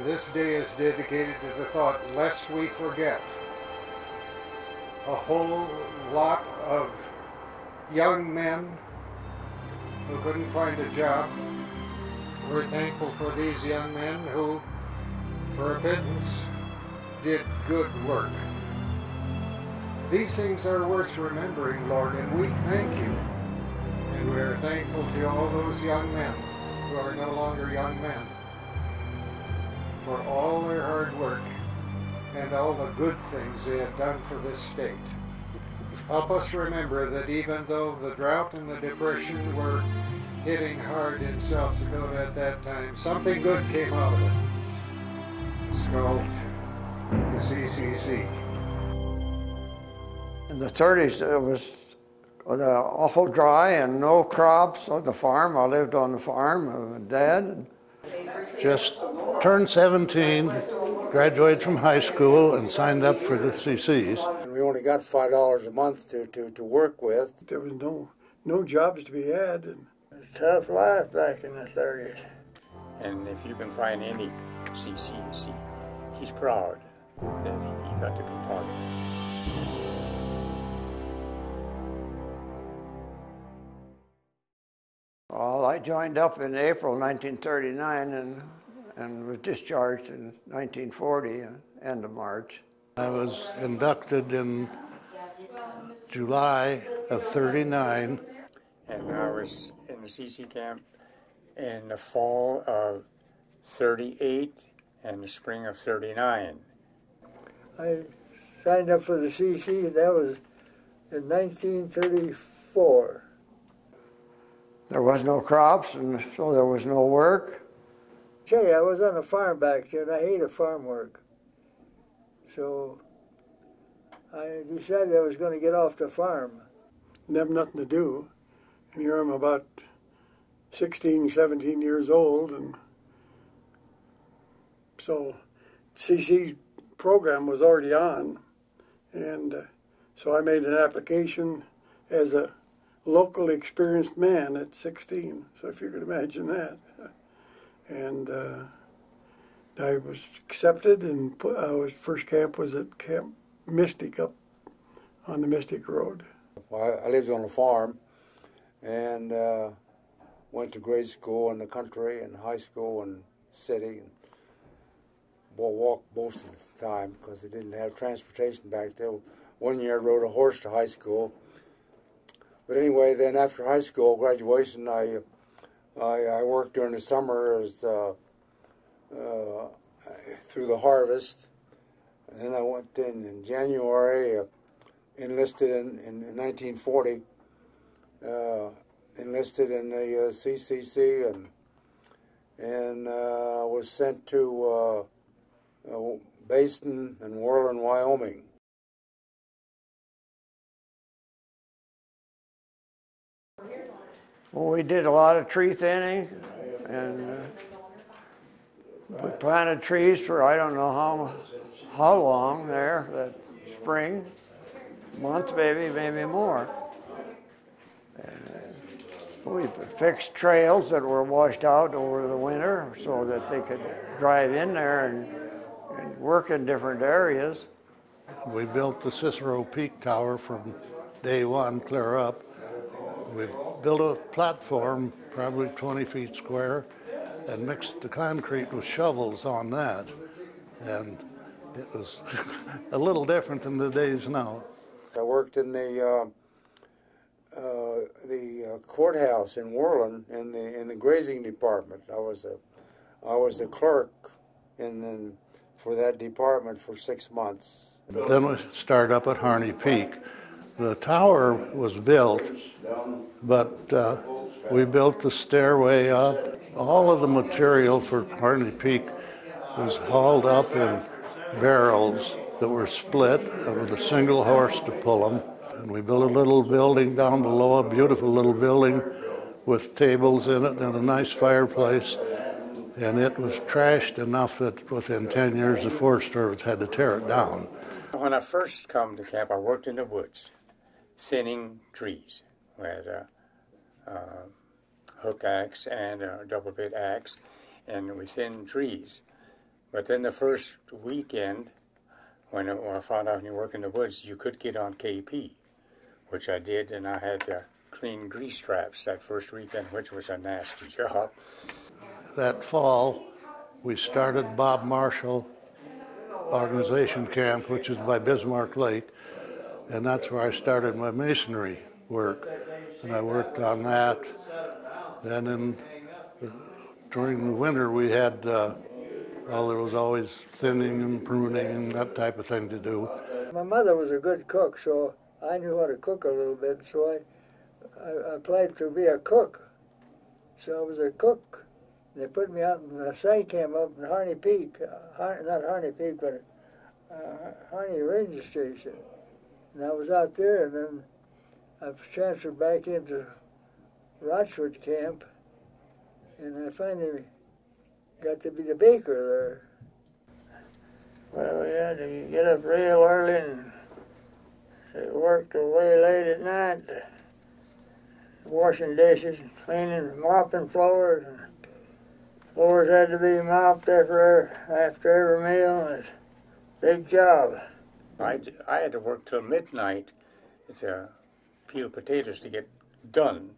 And this day is dedicated to the thought, lest we forget. A whole lot of young men who couldn't find a job. We're thankful for these young men who, for a pittance, did good work. These things are worth remembering, Lord, and we thank you. And we are thankful to all those young men who are no longer young men for all their hard work and all the good things they have done for this state. Help us remember that even though the drought and the depression were hitting hard in South Dakota at that time, something good came out of it. It's called the CCC. In the 30s, it was awful dry and no crops on the farm. I lived on the farm with Dad. Just turned 17, graduated from high school, and signed up for the CCs. We only got $5 a month to work with. There was no jobs to be had. It was a tough life back in the 30s. And if you can find any CCC, he's proud that he got to be part of it. Well, I joined up in April 1939 and was discharged in 1940, end of March. I was inducted in July of 39. And I was in the CC camp in the fall of 38 and the spring of 39. I signed up for the CC, that was in 1934. There was no crops, and so there was no work. Jay, I was on a farm back then. I hated farm work. So I decided I was going to get off the farm. Didn't have nothing to do. And here I'm about 16, 17 years old, and so CC program was already on. And so I made an application as a locally experienced man at 16, so if you could imagine that. And I was accepted, and first camp was at Camp Mystic up on the Mystic Road. Well, I lived on a farm and went to grade school in the country and high school in the city. And walked most of the time because they didn't have transportation back there. One year I rode a horse to high school. But anyway, then after high school graduation, I worked during the summer as through the harvest. And then I went in January, enlisted in 1940, enlisted in the CCC and was sent to Basin and Worland, Wyoming. Well, we did a lot of tree thinning, and we planted trees for I don't know how long there, that spring, month maybe more. And we fixed trails that were washed out over the winter so that they could drive in there and work in different areas. We built the Cicero Peak Tower from day one, clear up. We built a platform, probably 20 feet square, and mixed the concrete with shovels on that. And it was a little different than the days now. I worked in the courthouse in Worland in the grazing department. I was the clerk for that department for 6 months. Then we started up at Harney Peak. The tower was built, but we built the stairway up. All of the material for Harney Peak was hauled up in barrels that were split with a single horse to pull them. And we built a little building down below, a beautiful little building with tables in it and a nice fireplace. And it was trashed enough that within 10 years the Forest Service had to tear it down. When I first come to camp, I worked in the woods, thinning trees. We had a hook axe and a double bit axe, and we thinned trees. But then the first weekend, when I found out when you work in the woods, you could get on KP, which I did, and I had to clean grease traps that first weekend, which was a nasty job. That fall, we started Bob Marshall Organization Camp, which is by Bismarck Lake, and that's where I started my masonry work, and I worked on that. Then during the winter, we had, well, there was always thinning and pruning and that type of thing to do. My mother was a good cook, so I knew how to cook a little bit, so I applied to be a cook. So I was a cook. They put me out in the site camp up in Harney Peak, not Harney Peak, but Harney Ranger Station. And I was out there, and then I was transferred back into Rochford Camp, and I finally got to be the baker there. Well, we had to get up real early and work away late at night, washing dishes, cleaning, mopping floors. And floors had to be mopped after every meal. It was a big job. I had to work till midnight to peel potatoes to get done.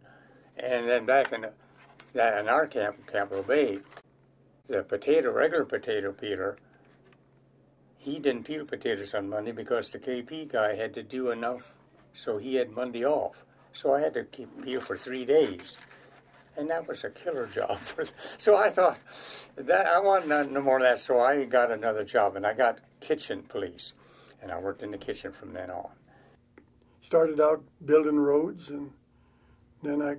And then back in our camp, Capital Bay, the regular potato peeler, he didn't peel potatoes on Monday because the KP guy had to do enough, so he had Monday off. So I had to peel for 3 days. And that was a killer job. So I thought, that I wanted no more of that, so I got another job, and I got kitchen police. And I worked in the kitchen from then on. Started out building roads, and then I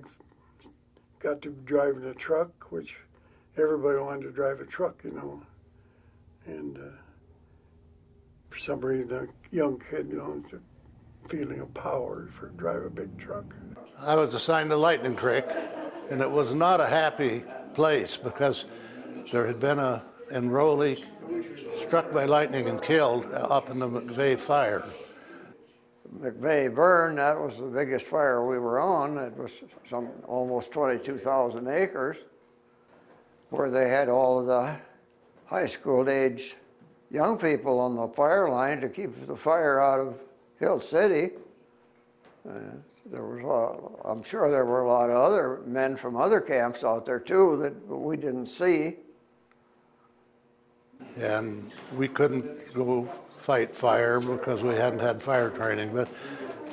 got to driving a truck, which everybody wanted to drive a truck, you know. And for some reason, a young kid, you know, it's a feeling of power for drive a big truck. I was assigned to Lightning Creek, and it was not a happy place because there had been an enrollee struck by lightning and killed up in the McVeigh fire. McVeigh burn, that was the biggest fire we were on. It was almost 22,000 acres, where they had all of the high school age young people on the fire line to keep the fire out of Hill City. I'm sure there were a lot of other men from other camps out there too that we didn't see. And we couldn't go fight fire because we hadn't had fire training. But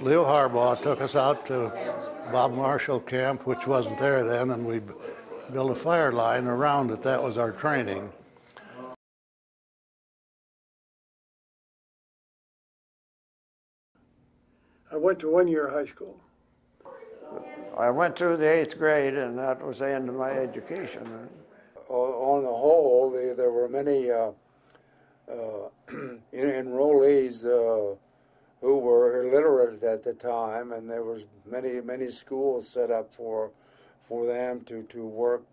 Leo Harbaugh took us out to Bob Marshall Camp, which wasn't there then, and we built a fire line around it. That was our training. I went to 1 year high school. I went through the 8th grade, and that was the end of my education. On the whole, there were many enrollees who were illiterate at the time, and there was many schools set up for them to work,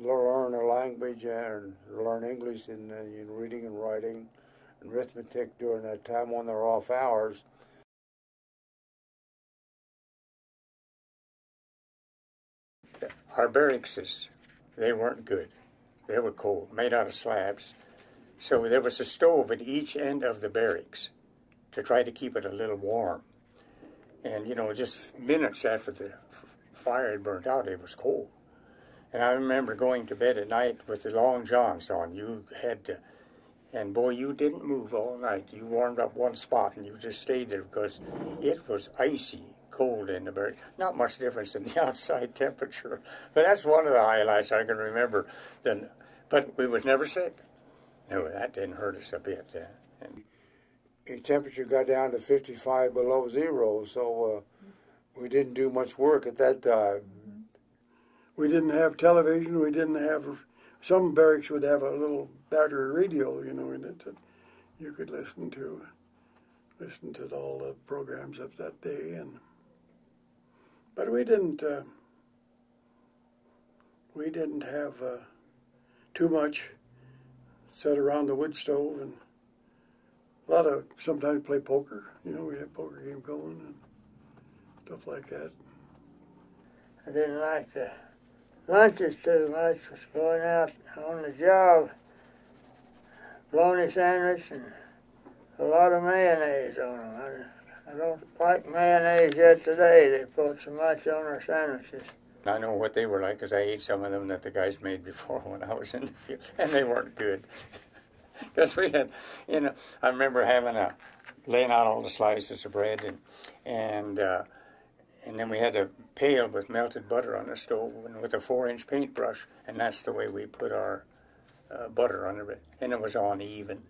learn a language and learn English in reading and writing and arithmetic during that time on their off hours. Our barracks, they weren't good. They were cold, made out of slabs. So there was a stove at each end of the barracks to try to keep it a little warm. And, you know, just minutes after the fire had burnt out, it was cold. And I remember going to bed at night with the long johns on. You had to, and boy, you didn't move all night. You warmed up one spot and you just stayed there because it was icy cold in the barracks. Not much difference in the outside temperature. But that's one of the highlights I can remember. But we was never sick. No, that didn't hurt us a bit. The temperature got down to 55 below zero, so we didn't do much work at that time. We didn't have television. We didn't have. Some barracks would have a little battery radio, you know, in it that you could listen to all the programs of that day. But we didn't have too much. Sat around the wood stove and a lot of sometimes play poker. You know, we had poker game going and stuff like that. I didn't like the lunches too much. Was going out on the job, bologna sandwich and a lot of mayonnaise on them. I don't like mayonnaise yet today. They put so much on our sandwiches. I know what they were like because I ate some of them that the guys made before when I was in the field, and they weren't good. Because we had, I remember laying out all the slices of bread, and then we had a pail with melted butter on the stove and with a 4-inch paintbrush, and that's the way we put our butter on it. And it was uneven,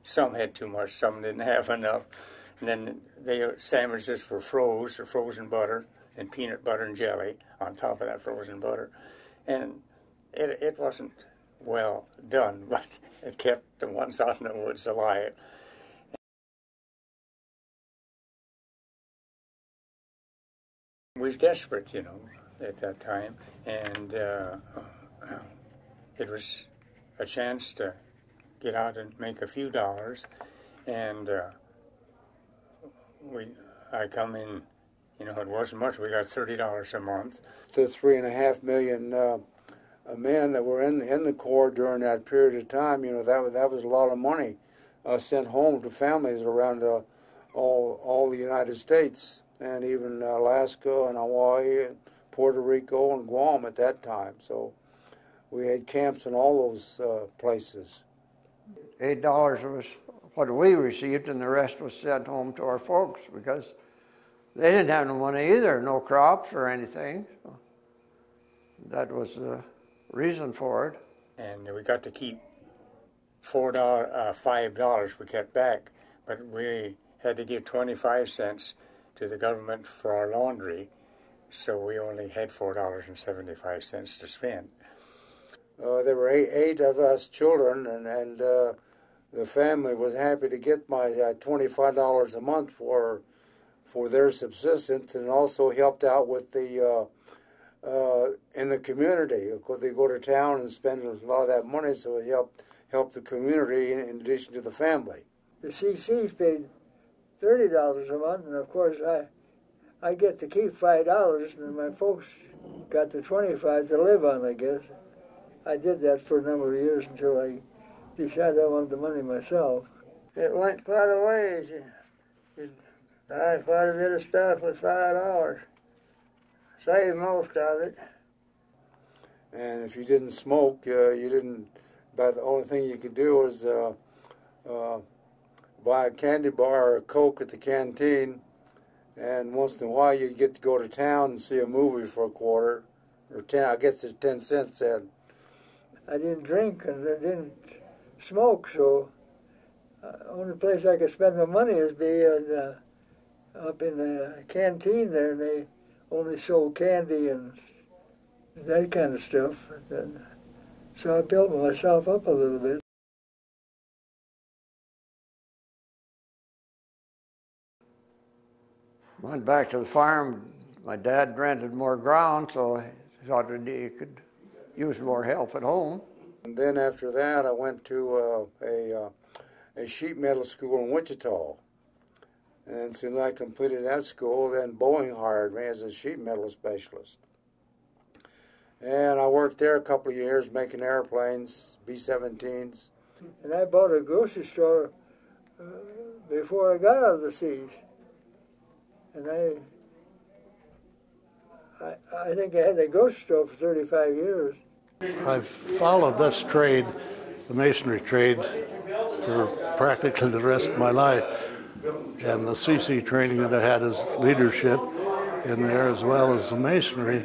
Some had too much, some didn't have enough. And then the sandwiches were frozen butter, and peanut butter and jelly on top of that frozen butter. And it wasn't well done, but it kept the ones out in the woods alive. We was desperate, at that time, and it was a chance to get out and make a few dollars, and I come in. It wasn't much. We got $30 a month. The 3.5 million men that were in the Corps during that period of time, that was a lot of money sent home to families around all the United States, and even Alaska and Hawaii and Puerto Rico and Guam at that time. So we had camps in all those places. $8 was what we received, and the rest was sent home to our folks because they didn't have no money either, no crops or anything. So that was the reason for it. And we got to keep $5 we kept back, but we had to give 25 cents to the government for our laundry, so we only had $4.75 to spend. There were eight of us children, and the family was happy to get my $25 a month for their subsistence, and also helped out with the in the community. Of course, they go to town and spend a lot of that money, so it helped the community in addition to the family. The CCs paid $30 a month, and of course I get to keep $5, and my folks got the 25 to live on, I guess. I did that for a number of years until I decided I wanted the money myself. It went quite a ways. You'd buy quite a bit of stuff with $5. Saved most of it. And if you didn't smoke, you didn't. About the only thing you could do was buy a candy bar or a Coke at the canteen, and once in a while you'd get to go to town and see a movie for a quarter, or 10. I guess it's 10 cents then. I didn't drink and I didn't smoke, so only place I could spend my money is up in the canteen there, and they only sold candy and that kind of stuff. And so I built myself up a little bit. Went back to the farm. My dad rented more ground, so I thought that he could use more help at home. And then after that, I went to a sheet metal school in Wichita. And as soon as I completed that school, then Boeing hired me as a sheet metal specialist. And I worked there a couple of years making airplanes, B-17s. And I bought a grocery store before I got out of the seas. And I think I had a grocery store for 35 years. I've followed this trade, the masonry trade, for practically the rest of my life. And the CC training that I had as leadership in there, as well as the masonry,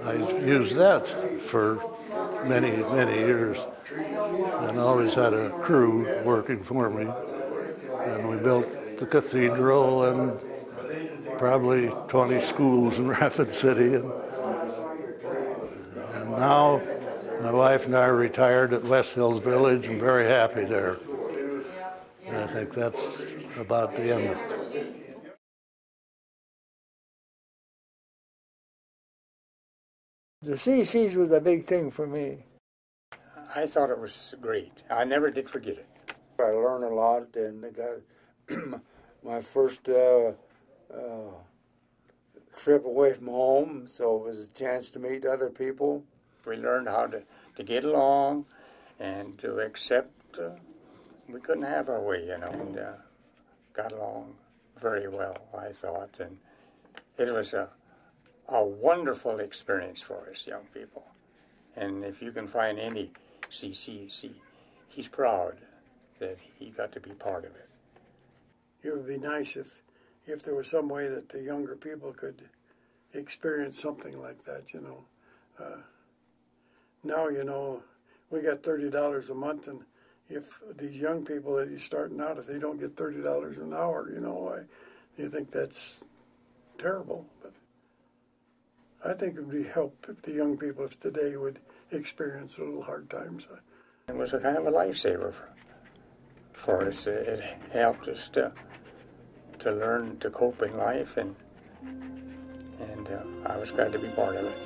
I used that for many, many years. And always had a crew working for me. And we built the cathedral and probably 20 schools in Rapid City. And now my wife and I are retired at West Hills Village and very happy there. And I think that's about the end of it. The CCs was a big thing for me. I thought it was great. I never did forget it. I learned a lot, and I got my first trip away from home, so it was a chance to meet other people. We learned how to get along and to accept we couldn't have our way, you know, and got along very well, I thought. And it was a wonderful experience for us young people. And if you can find any CCC, he's proud that he got to be part of it. It would be nice if there was some way that the younger people could experience something like that, you know. Now, you know, we got $30 a month, and if these young people that you're starting out, if they don't get $30 an hour, you know, you think that's terrible. But I think it would be help if the young people of today would experience a little hard times. It was a kind of a lifesaver for us. It helped us to learn to cope in life, and I was glad to be part of it.